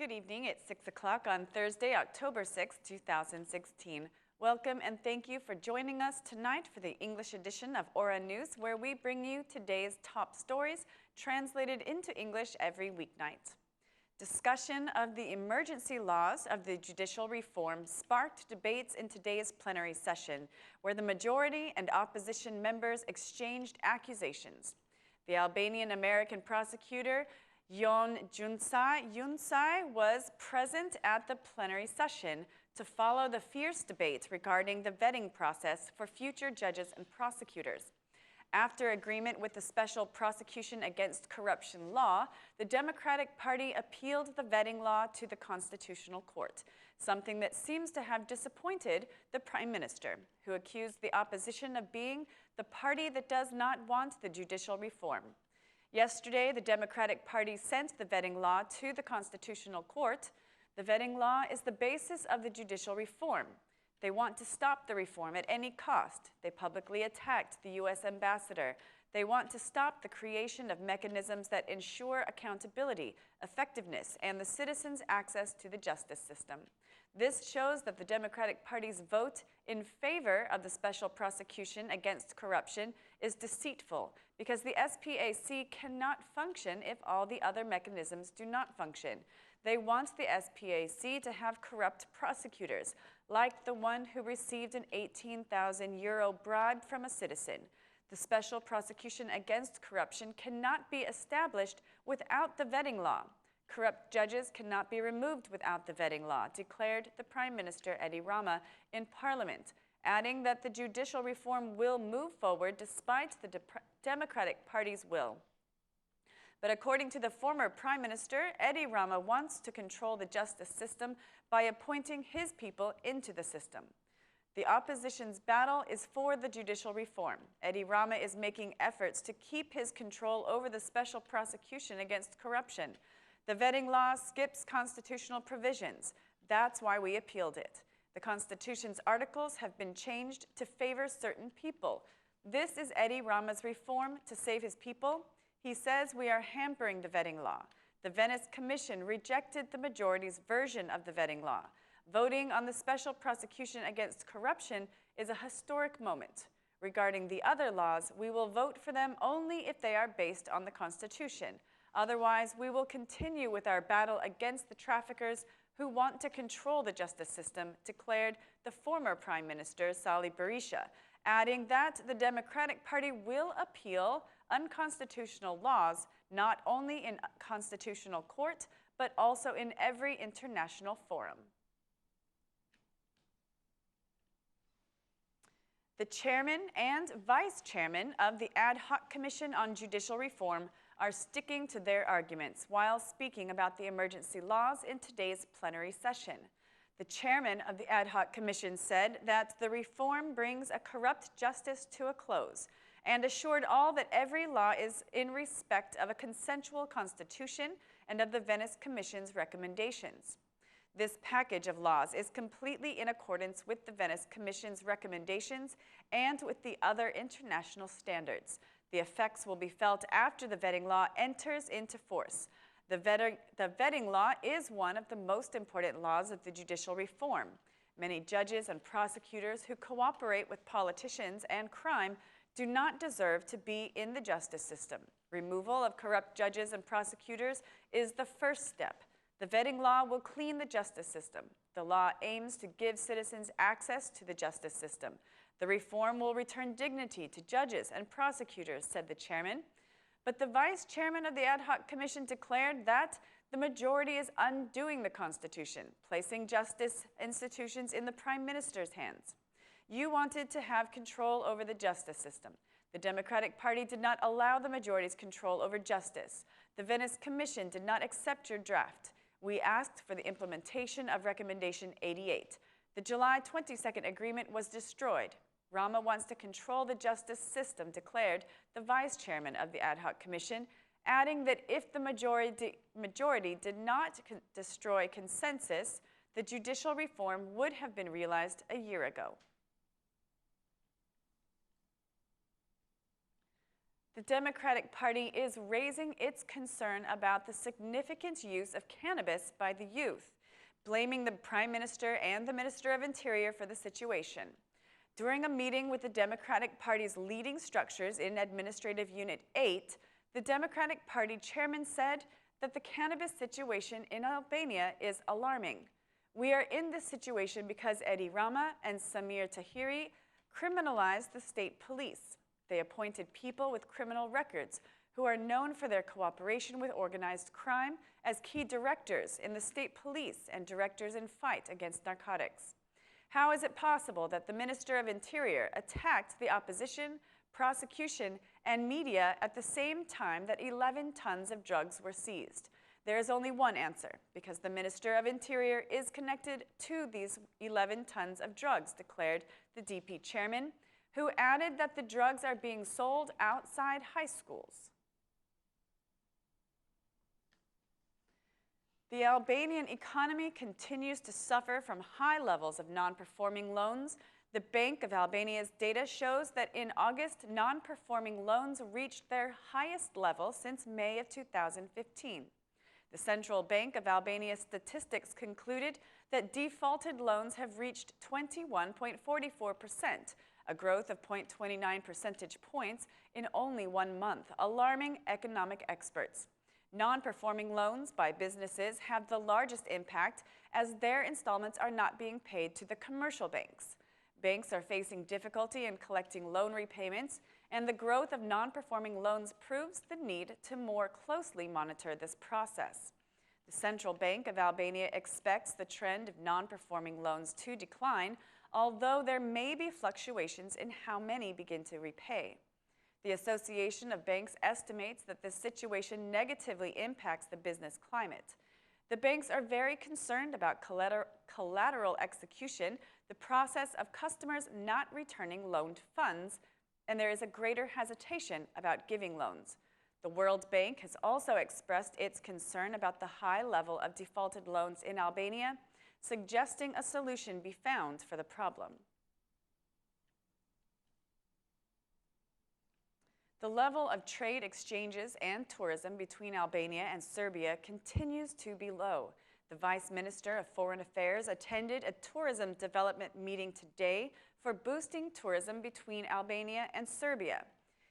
Good evening. It's 6 o'clock on Thursday, October 6, 2016. Welcome and thank you for joining us tonight for the English edition of Aura News, where we bring you today's top stories translated into English every weeknight. Discussion of the emergency laws of the judicial reform sparked debates in today's plenary session, where the majority and opposition members exchanged accusations. The Albanian-American prosecutor Jon Junsaj was present at the plenary session to follow the fierce debate regarding the vetting process for future judges and prosecutors. After agreement with the Special Prosecution Against Corruption law, the Democratic Party appealed the vetting law to the Constitutional Court, something that seems to have disappointed the Prime Minister, who accused the opposition of being the party that does not want the judicial reform. Yesterday, the Democratic Party sent the vetting law to the Constitutional Court. The vetting law is the basis of the judicial reform. They want to stop the reform at any cost. They publicly attacked the U.S. ambassador. They want to stop the creation of mechanisms that ensure accountability, effectiveness, and the citizens' access to the justice system. This shows that the Democratic Party's vote in favor of the Special Prosecution Against Corruption is deceitful, because the SPAC cannot function if all the other mechanisms do not function. They want the SPAC to have corrupt prosecutors, like the one who received an €18,000 bribe from a citizen. The Special Prosecution Against Corruption cannot be established without the vetting law. Corrupt judges cannot be removed without the vetting law, declared the Prime Minister Edi Rama in Parliament, adding that the judicial reform will move forward despite the Democratic Party's will. But according to the former Prime Minister, Edi Rama wants to control the justice system by appointing his people into the system. The opposition's battle is for the judicial reform. Edi Rama is making efforts to keep his control over the Special Prosecution Against Corruption. The vetting law skips constitutional provisions. That's why we appealed it. The Constitution's articles have been changed to favor certain people. This is Edi Rama's reform to save his people. He says we are hampering the vetting law. The Venice Commission rejected the majority's version of the vetting law. Voting on the Special Prosecution Against Corruption is a historic moment. Regarding the other laws, we will vote for them only if they are based on the Constitution. Otherwise, we will continue with our battle against the traffickers who want to control the justice system, declared the former Prime Minister Sali Berisha, adding that the Democratic Party will appeal unconstitutional laws not only in constitutional court, but also in every international forum. The chairman and vice chairman of the Ad Hoc Commission on Judicial Reform are sticking to their arguments while speaking about the emergency laws in today's plenary session. The chairman of the Ad Hoc Commission said that the reform brings a corrupt justice to a close and assured all that every law is in respect of a consensual constitution and of the Venice Commission's recommendations. This package of laws is completely in accordance with the Venice Commission's recommendations and with the other international standards. The effects will be felt after the vetting law enters into force. The vetting law is one of the most important laws of the judicial reform. Many judges and prosecutors who cooperate with politicians and crime do not deserve to be in the justice system. Removal of corrupt judges and prosecutors is the first step. The vetting law will clean the justice system. The law aims to give citizens access to the justice system. The reform will return dignity to judges and prosecutors, said the chairman. But the vice chairman of the Ad Hoc Commission declared that the majority is undoing the Constitution, placing justice institutions in the Prime Minister's hands. You wanted to have control over the justice system. The Democratic Party did not allow the majority's control over justice. The Venice Commission did not accept your draft. We asked for the implementation of Recommendation 88. The July 22nd agreement was destroyed. Rama wants to control the justice system, declared the vice chairman of the Ad Hoc Commission, adding that if the majority did not destroy consensus, the judicial reform would have been realized a year ago. The Democratic Party is raising its concern about the significant use of cannabis by the youth, blaming the Prime Minister and the Minister of Interior for the situation. During a meeting with the Democratic Party's leading structures in Administrative Unit 8, the Democratic Party chairman said that the cannabis situation in Albania is alarming. We are in this situation because Edi Rama and Samir Tahiri criminalized the state police. They appointed people with criminal records who are known for their cooperation with organized crime as key directors in the state police and directors in fight against narcotics. How is it possible that the Minister of Interior attacked the opposition, prosecution, and media at the same time that 11 tons of drugs were seized? There is only one answer, because the Minister of Interior is connected to these 11 tons of drugs, declared the DP chairman, who added that the drugs are being sold outside high schools. The Albanian economy continues to suffer from high levels of non-performing loans. The Bank of Albania's data shows that in August, non-performing loans reached their highest level since May of 2015. The Central Bank of Albania's statistics concluded that defaulted loans have reached 21.44%, a growth of 0.29 percentage points in only 1 month, alarming economic experts. Non-performing loans by businesses have the largest impact as their installments are not being paid to the commercial banks. Banks are facing difficulty in collecting loan repayments, and the growth of non-performing loans proves the need to more closely monitor this process. The Central Bank of Albania expects the trend of non-performing loans to decline, although there may be fluctuations in how many begin to repay. The Association of Banks estimates that this situation negatively impacts the business climate. The banks are very concerned about collateral execution, the process of customers not returning loaned funds, and there is a greater hesitation about giving loans. The World Bank has also expressed its concern about the high level of defaulted loans in Albania, suggesting a solution be found for the problem. The level of trade exchanges and tourism between Albania and Serbia continues to be low. The Vice Minister of Foreign Affairs attended a tourism development meeting today for boosting tourism between Albania and Serbia.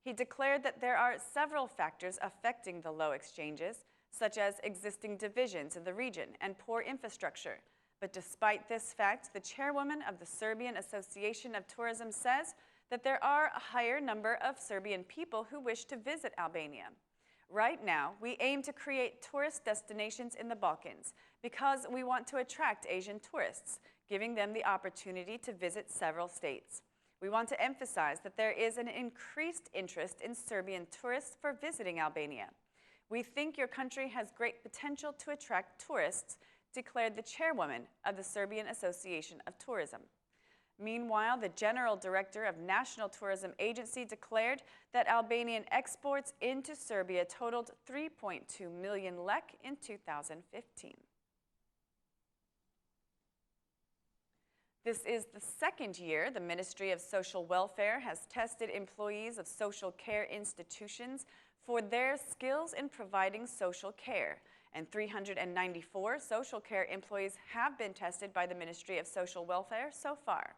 He declared that there are several factors affecting the low exchanges, such as existing divisions in the region and poor infrastructure. But despite this fact, the chairwoman of the Serbian Association of Tourism says that there are a higher number of Serbian people who wish to visit Albania. Right now, we aim to create tourist destinations in the Balkans because we want to attract Asian tourists, giving them the opportunity to visit several states. We want to emphasize that there is an increased interest in Serbian tourists for visiting Albania. We think your country has great potential to attract tourists, declared the chairwoman of the Serbian Association of Tourism. Meanwhile, the General Director of National Tourism Agency declared that Albanian exports into Serbia totaled 3.2 million lek in 2015. This is the second year the Ministry of Social Welfare has tested employees of social care institutions for their skills in providing social care, and 394 social care employees have been tested by the Ministry of Social Welfare so far.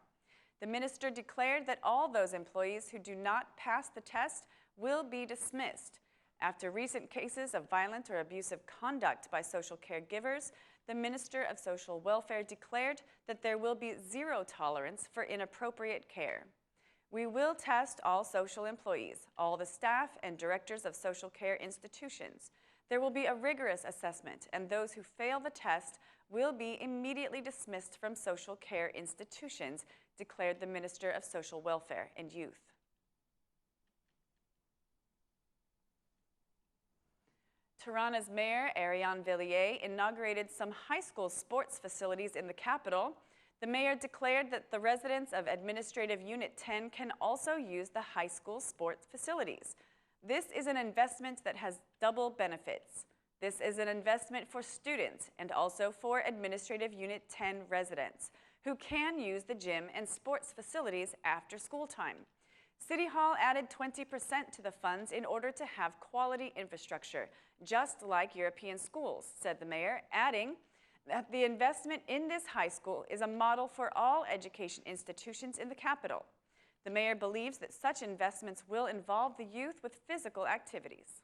The minister declared that all those employees who do not pass the test will be dismissed. After recent cases of violent or abusive conduct by social caregivers, the Minister of Social Welfare declared that there will be zero tolerance for inappropriate care. We will test all social employees, all the staff and directors of social care institutions. There will be a rigorous assessment, and those who fail the test will be immediately dismissed from social care institutions, declared the Minister of Social Welfare and Youth. Tirana's mayor, Ariane Villiers, inaugurated some high school sports facilities in the capital. The mayor declared that the residents of Administrative Unit 10 can also use the high school sports facilities. This is an investment that has double benefits. This is an investment for students and also for Administrative Unit 10 residents who can use the gym and sports facilities after school time. City Hall added 20% to the funds in order to have quality infrastructure, just like European schools, said the mayor, adding that the investment in this high school is a model for all education institutions in the capital. The mayor believes that such investments will involve the youth with physical activities.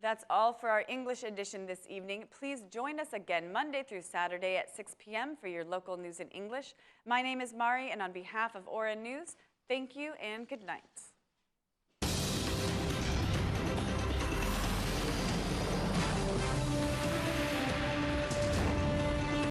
That's all for our English edition this evening. Please join us again Monday through Saturday at 6 p.m. for your local news in English. My name is Mari, and on behalf of Aura News, thank you and good night.